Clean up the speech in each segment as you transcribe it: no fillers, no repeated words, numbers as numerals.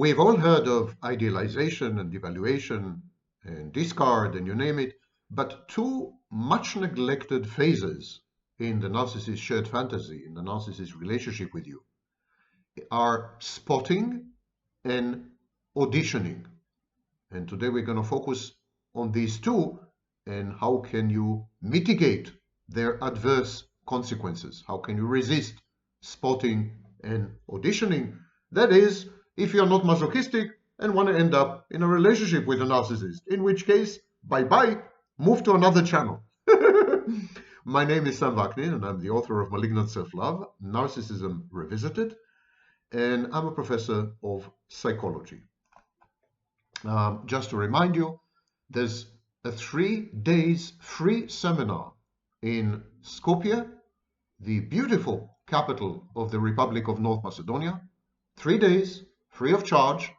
We've all heard of idealization and devaluation and discard and you name it, but two much neglected phases in the narcissist shared fantasy, in the narcissist relationship with you, are spotting and auditioning. And today we're going to focus on these two and how can you mitigate their adverse consequences? How can you resist spotting and auditioning? That is, if you're not masochistic and want to end up in a relationship with a narcissist, in which case, bye-bye, move to another channel. My name is Sam Vaknin, and I'm the author of Malignant Self-Love, Narcissism Revisited, and I'm a professor of psychology. Just to remind you, there's a 3 days free seminar in Skopje, the beautiful capital of the Republic of North Macedonia. 3 days, free of charge,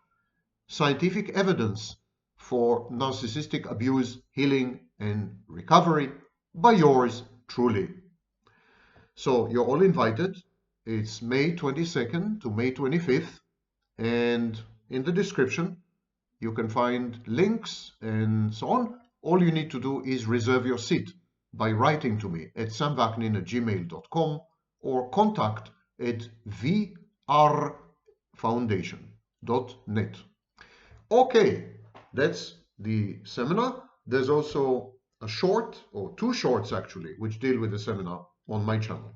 scientific evidence for narcissistic abuse, healing, and recovery by yours truly. So you're all invited. It's May 22nd to May 25th, and in the description you can find links and so on. All you need to do is reserve your seat by writing to me at samvaknin@gmail.com or contact at vrfoundation.net. Okay, that's the seminar. There's also a short, or 2 shorts actually, which deal with the seminar on my channel.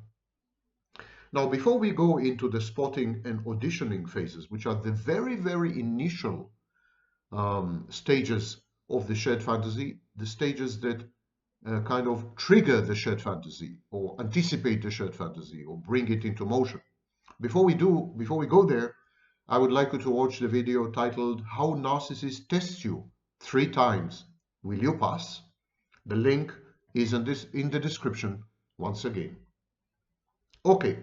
Now, before we go into the spotting and auditioning phases, which are the very, very initial stages of the shared fantasy, the stages that kind of trigger the shared fantasy or anticipate the shared fantasy or bring it into motion. Before we go there, I would like you to watch the video titled How Narcissist Tests You 3 Times. Will you pass? The link is in the description once again. Okay.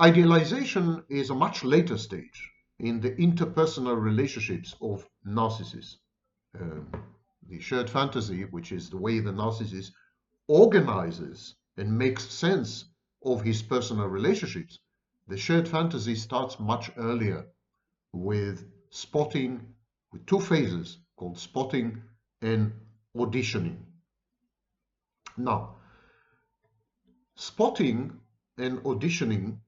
Idealization is a much later stage in the interpersonal relationships of narcissists. The shared fantasy, which is the way the narcissist organizes and makes sense of his personal relationships, the shared fantasy starts much earlier with spotting, with 2 phases called spotting and auditioning. Now, spotting and auditioning,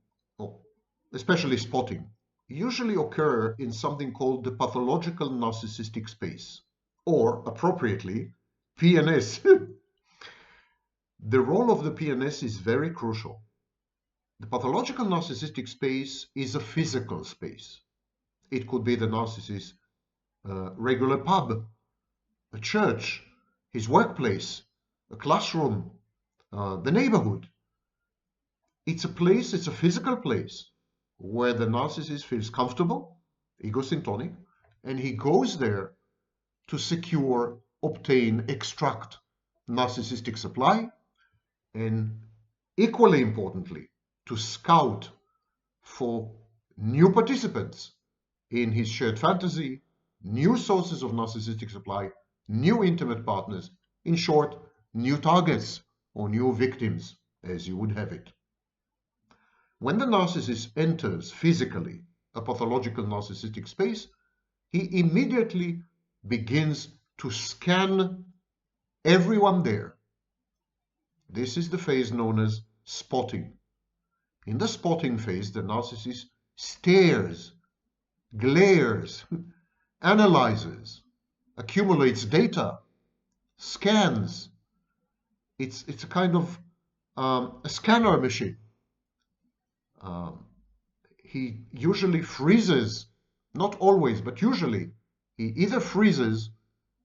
especially spotting, usually occur in something called the pathological narcissistic space, or appropriately, PNS. The role of the PNS is very crucial. The pathological narcissistic space is a physical space. It could be the narcissist's regular pub, a church, his workplace, a classroom, the neighborhood. It's a place, it's a physical place where the narcissist feels comfortable, egosyntonic, and he goes there to secure, obtain, extract narcissistic supply, and equally importantly, to scout for new participants in his shared fantasy, new sources of narcissistic supply, new intimate partners, in short, new targets or new victims, as you would have it. When the narcissist enters physically a pathological narcissistic space, he immediately begins to scan everyone there. This is the phase known as spotting. In the spotting phase, the narcissist stares, glares, analyzes, accumulates data, scans. It's a kind of a scanner machine. He usually freezes, not always, but usually, he either freezes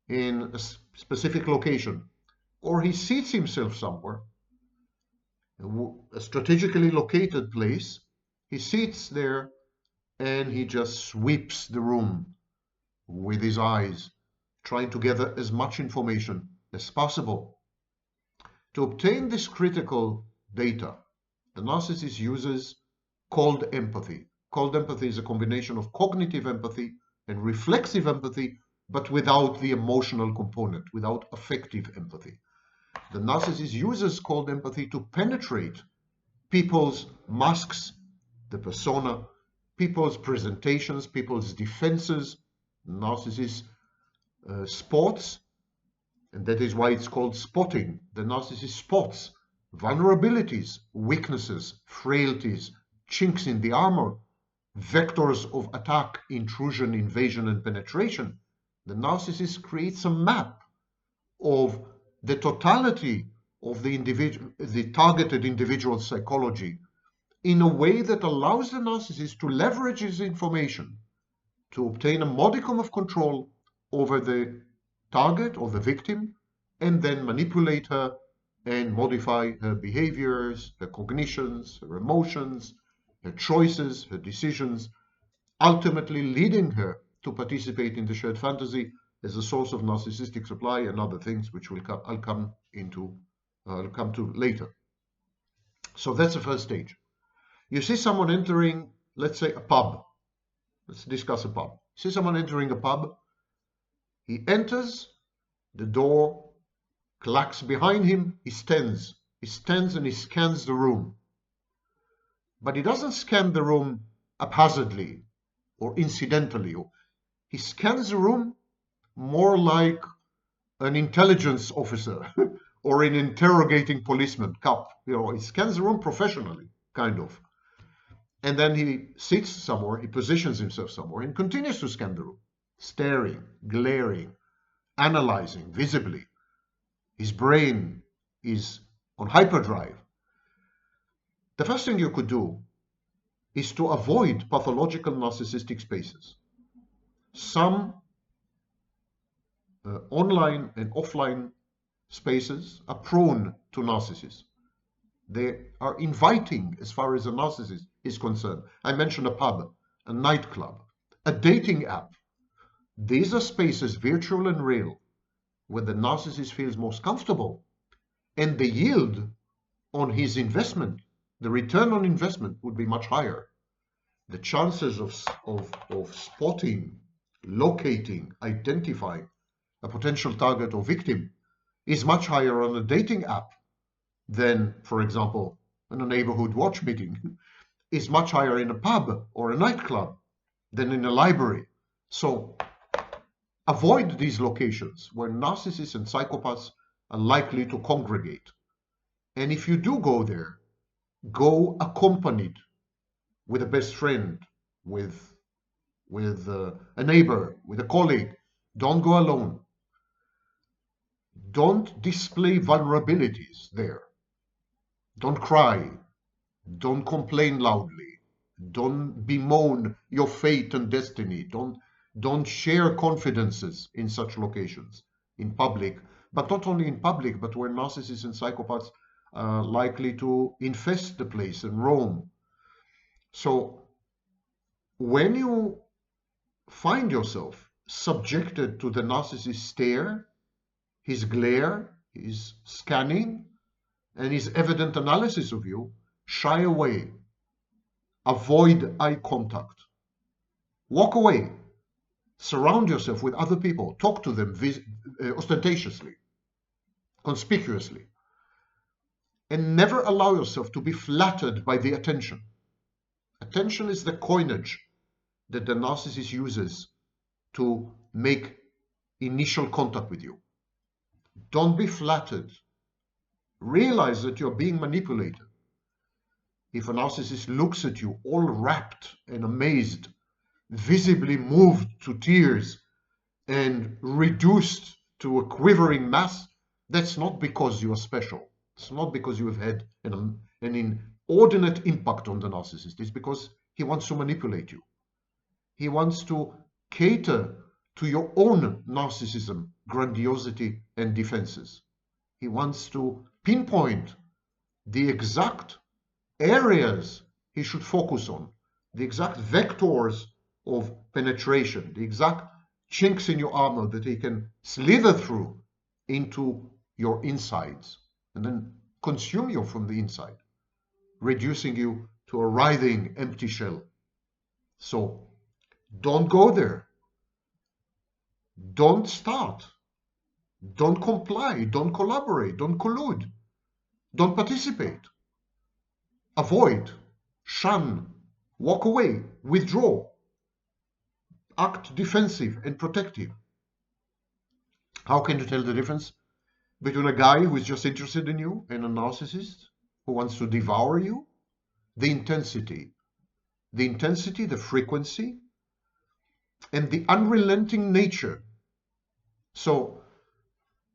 in a specific location or he seats himself somewhere, a strategically located place. He sits there and he just sweeps the room with his eyes, trying to gather as much information as possible. To obtain this critical data, the narcissist uses cold empathy. Cold empathy is a combination of cognitive empathy and reflexive empathy, but without the emotional component, without affective empathy. The narcissist uses cold empathy to penetrate people's masks, the persona, people's presentations, people's defenses. Narcissist spots, and that is why it's called spotting. The narcissist spots vulnerabilities, weaknesses, frailties, chinks in the armor, vectors of attack, intrusion, invasion, and penetration. The narcissist creates a map of the totality of the targeted individual psychology in a way that allows the narcissist to leverage his information to obtain a modicum of control over the target or the victim, and then manipulate her and modify her behaviors, her cognitions, her emotions, her choices, her decisions, ultimately leading her to participate in the shared fantasy as a source of narcissistic supply and other things which I'll come to later. So that's the first stage. You see someone entering, let's say, a pub. Let's discuss a pub. See someone entering a pub. He enters, the door clacks behind him, he stands. He stands and he scans the room. But he doesn't scan the room haphazardly or incidentally. He scans the room more like an intelligence officer or an interrogating policeman, cop. He scans the room professionally, kind of. And then he sits somewhere, he positions himself somewhere and continues to scan the room, staring, glaring, analyzing visibly. His brain is on hyperdrive. The first thing you could do is to avoid pathological narcissistic spaces. Some online and offline spaces are prone to narcissists. They are inviting as far as a narcissist is concerned. I mentioned a pub, a nightclub, a dating app. These are spaces, virtual and real, where the narcissist feels most comfortable, and the yield on his investment, the return on investment, would be much higher. The chances of spotting, locating, identifying a potential target or victim is much higher on a dating app than, for example, in a neighborhood watch meeting, is much higher in a pub or a nightclub than in a library. So avoid these locations where narcissists and psychopaths are likely to congregate. And if you do go there, go accompanied with a best friend, with a neighbor, with a colleague. Don't go alone. Don't display vulnerabilities there. Don't cry. Don't complain loudly. Don't bemoan your fate and destiny. Don't share confidences in such locations, in public, but not only in public, but where narcissists and psychopaths are likely to infest the place and roam. So when you find yourself subjected to the narcissist's stare, his glare, his scanning, and his evident analysis of you, shy away. Avoid eye contact. Walk away. Surround yourself with other people. Talk to them ostentatiously, conspicuously. And never allow yourself to be flattered by the attention. Attention is the coinage that the narcissist uses to make initial contact with you. Don't be flattered. Realize that you're being manipulated. If a narcissist looks at you all rapt and amazed, visibly moved to tears and reduced to a quivering mass, that's not because you are special. It's not because you have had an inordinate impact on the narcissist. It's because he wants to manipulate you. He wants to cater to your own narcissism, grandiosity, and defenses. He wants to pinpoint the exact areas he should focus on, the exact vectors of penetration, the exact chinks in your armor that he can slither through into your insides and then consume you from the inside, reducing you to a writhing empty shell. So don't go there. Don't start. Don't comply. Don't collaborate. Don't collude. Don't participate. Avoid. Shun. Walk away. withdraw, act defensive and protective. How can you tell the difference between a guy who is just interested in you and a narcissist who wants to devour you? The intensity, the frequency, and the unrelenting nature. So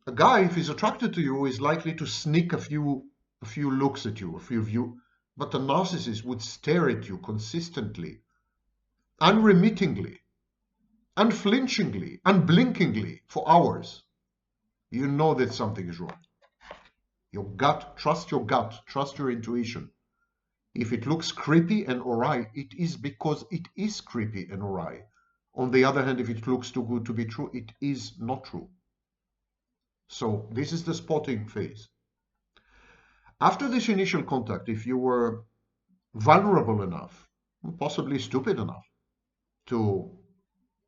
a guy, if he's attracted to you, is likely to sneak a few looks at you, a few views, but a narcissist would stare at you consistently, unremittingly, unflinchingly, unblinkingly for hours. You know that something is wrong. Your gut, trust your intuition. If it looks creepy and awry, it is because it is creepy and awry. On the other hand, if it looks too good to be true, it is not true. So this is the spotting phase. After this initial contact, if you were vulnerable enough, possibly stupid enough, to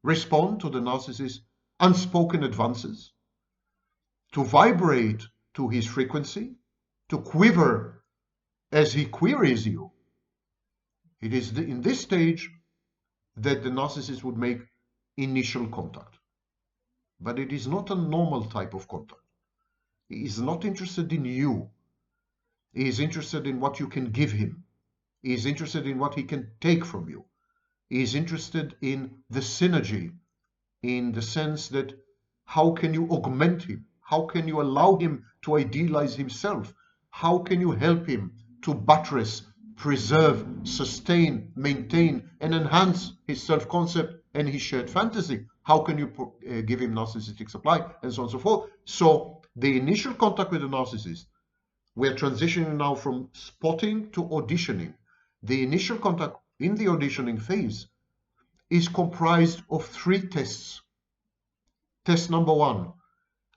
respond to the narcissist's unspoken advances, to vibrate to his frequency, to quiver as he queries you, it is in this stage that the narcissist would make initial contact. But it is not a normal type of contact. He is not interested in you. He is interested in what you can give him. He is interested in what he can take from you. He is interested in the synergy, in the sense that how can you augment him? How can you allow him to idealize himself? How can you help him to buttress, preserve, sustain, maintain, and enhance his self-concept and his shared fantasy? How can you give him narcissistic supply, and so on and so forth? So the initial contact with the narcissist, we're transitioning now from spotting to auditioning. The initial contact in the auditioning phase is comprised of 3 tests. Test number 1,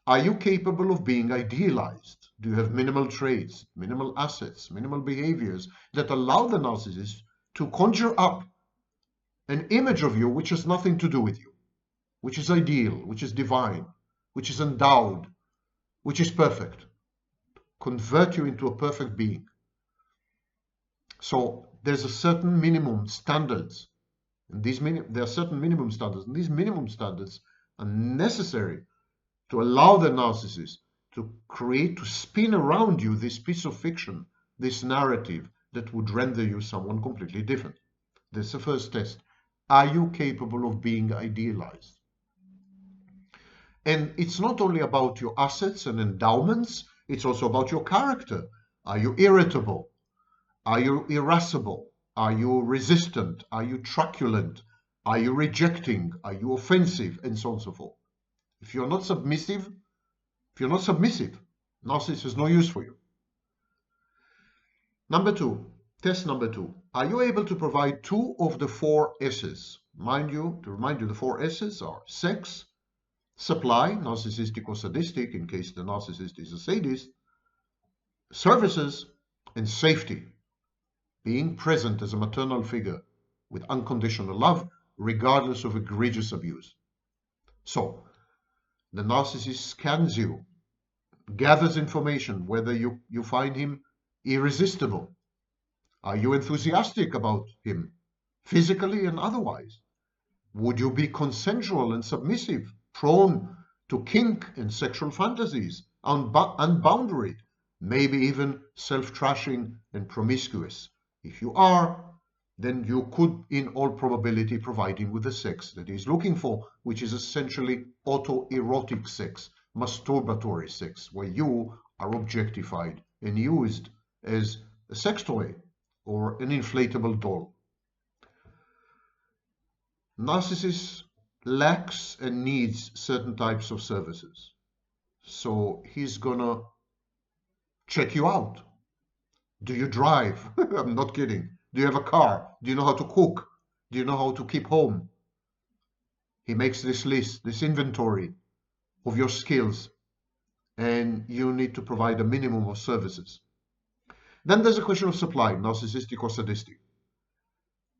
are you capable of being idealized? Do you have minimal traits, minimal assets, minimal behaviors that allow the narcissist to conjure up an image of you which has nothing to do with you, which is ideal, which is divine, which is endowed, which is perfect? Convert you into a perfect being. So there's a certain minimum standards, and there are certain minimum standards, and these minimum standards are necessary to allow the narcissist to create, to spin around you this piece of fiction, this narrative that would render you someone completely different. That's the first test. Are you capable of being idealized? And it's not only about your assets and endowments, it's also about your character. Are you irritable? Are you irascible? Are you resistant? Are you truculent? Are you rejecting? Are you offensive? And so on and so forth. If you're not submissive, narcissist has no use for you. Number 2, test number 2. Are you able to provide 2 of the 4 S's? To remind you, the 4 S's are sex, supply, narcissistic or sadistic, in case the narcissist is a sadist, services, and safety. Being present as a maternal figure with unconditional love, regardless of egregious abuse. So, the narcissist scans you, gathers information, whether you find him irresistible. Are you enthusiastic about him, physically and otherwise? Would you be consensual and submissive, prone to kink and sexual fantasies, unboundaried, maybe even self-trashing and promiscuous? If you are, then you could, in all probability, provide him with the sex that he's looking for, which is essentially autoerotic sex, masturbatory sex, where you are objectified and used as a sex toy or an inflatable doll. Narcissist lacks and needs certain types of services. So he's gonna check you out. Do you drive? I'm not kidding. Do you have a car? Do you know how to cook? Do you know how to keep home? He makes this list, this inventory of your skills, and you need to provide a minimum of services. Then there's a question of supply, narcissistic or sadistic.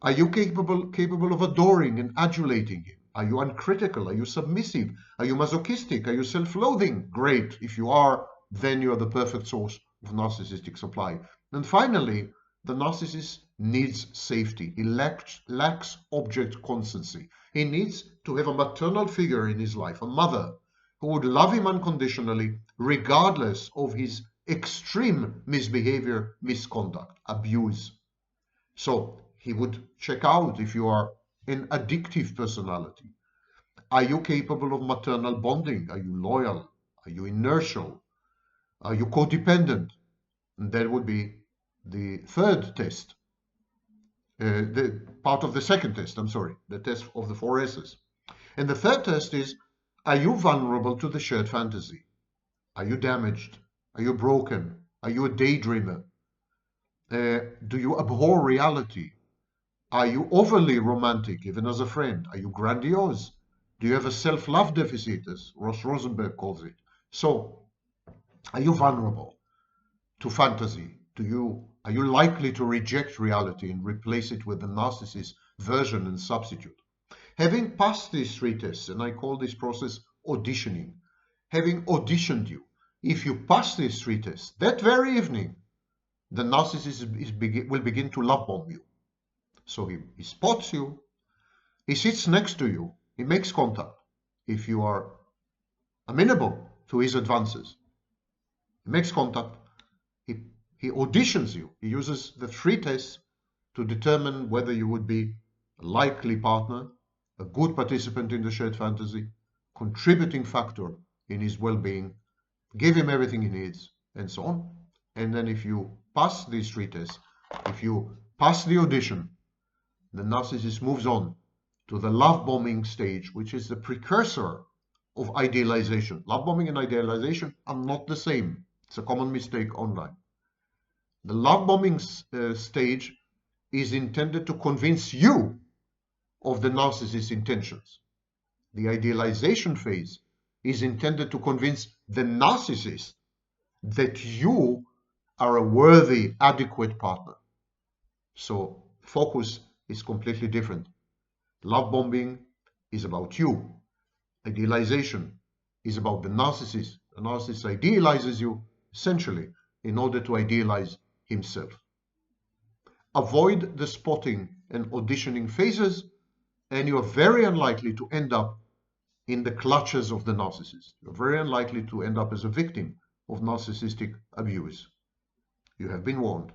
Are you capable of adoring and adulating him? Are you uncritical? Are you submissive? Are you masochistic? Are you self-loathing? Great. If you are, then you are the perfect source of narcissistic supply. And finally, the narcissist needs safety. He lacks object constancy. He needs to have a maternal figure in his life, a mother who would love him unconditionally, regardless of his extreme misbehavior, misconduct, abuse. So he would check out if you are an addictive personality. Are you capable of maternal bonding? Are you loyal? Are you inertial? Are you codependent? And that would be the third test. The part of the second test, I'm sorry, the test of the 4S's. And the third test is, are you vulnerable to the shared fantasy? Are you damaged? Are you broken? Are you a daydreamer? Do you abhor reality? Are you overly romantic, even as a friend? Are you grandiose? Do you have a self-love deficit, as Ross Rosenberg calls it? So, are you vulnerable to fantasy? Are you likely to reject reality and replace it with the narcissist version and substitute? Having passed these three tests, and I call this process auditioning, having auditioned you, if you pass these three tests, that very evening, the narcissist will begin to love bomb you. So he spots you, he sits next to you, he makes contact. If you are amenable to his advances, he makes contact, he auditions you. He uses the three tests to determine whether you would be a likely partner, a good participant in the shared fantasy, contributing factor in his well-being, give him everything he needs, and so on. And then if you pass these three tests, if you pass the audition, the narcissist moves on to the love bombing stage, which is the precursor of idealization. Love bombing and idealization are not the same. It's a common mistake online. The love bombing stage is intended to convince you of the narcissist's intentions. The idealization phase is intended to convince the narcissist that you are a worthy, adequate partner. So focus is completely different. Love bombing is about you. Idealization is about the narcissist. The narcissist idealizes you essentially in order to idealize himself. Avoid the spotting and auditioning phases, and you are very unlikely to end up in the clutches of the narcissist. You're very unlikely to end up as a victim of narcissistic abuse. You have been warned.